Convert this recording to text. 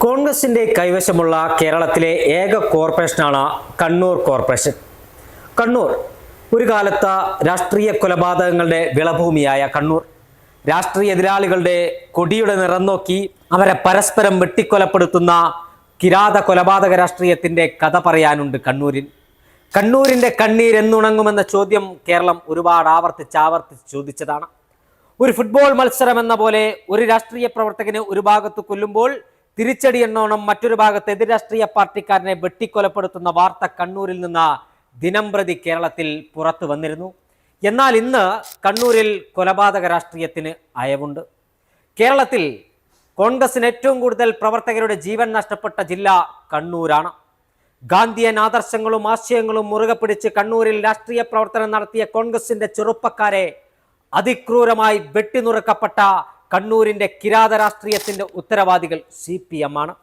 കോൺഗ്രസിന്റെ കൈവശമുള്ള കേരളത്തിലെ ഏക കോർപ്പറേഷനാണ് കണ്ണൂർ കോർപ്പറേഷൻ. കണ്ണൂർ ഒരു കാലത്ത് രാഷ്ട്രീയ കൊലപാതകങ്ങളുടെ വിളഭൂമിയായ കണ്ണൂർ, രാഷ്ട്രീയ എതിരാളികളുടെ കൊടിയുടെ നിറം നോക്കി അവരെ പരസ്പരം വെട്ടിക്കൊലപ്പെടുത്തുന്ന കിരാത കൊലപാതക രാഷ്ട്രീയത്തിന്റെ കഥ പറയാനുണ്ട് കണ്ണൂരിൽ. കണ്ണൂരിന്റെ കണ്ണീർ എന്നുണങ്ങുമെന്ന ചോദ്യം കേരളം ഒരുപാട് ആവർത്തിച്ച് ചോദിച്ചതാണ്. ഒരു ഫുട്ബോൾ മത്സരം എന്ന പോലെ ഒരു രാഷ്ട്രീയ പ്രവർത്തകന് ഒരു ഭാഗത്ത് കൊല്ലുമ്പോൾ തിരിച്ചടി എന്നോണം മറ്റൊരു ഭാഗത്ത് എതിർ രാഷ്ട്രീയ പാർട്ടിക്കാരനെ വെട്ടിക്കൊലപ്പെടുത്തുന്ന വാർത്ത കണ്ണൂരിൽ നിന്ന് ദിനംപ്രതി കേരളത്തിൽ പുറത്തു വന്നിരുന്നു. എന്നാൽ ഇന്ന് കണ്ണൂരിൽ കൊലപാതക രാഷ്ട്രീയത്തിന് അയവുണ്ട്. കേരളത്തിൽ കോൺഗ്രസിന് ഏറ്റവും കൂടുതൽ പ്രവർത്തകരുടെ ജീവൻ നഷ്ടപ്പെട്ട ജില്ല കണ്ണൂരാണ്. ഗാന്ധിയൻ ആദർശങ്ങളും ആശയങ്ങളും മുറുകെ പിടിച്ച് കണ്ണൂരിൽ രാഷ്ട്രീയ പ്രവർത്തനം നടത്തിയ കോൺഗ്രസിന്റെ ചെറുപ്പക്കാരെ അതിക്രൂരമായി വെട്ടിനുറുക്കപ്പെട്ട കണ്ണൂരിന്റെ കിരാത രാഷ്ട്രീയത്തിന്റെ ഉത്തരവാദികൾ CPM ആണ്.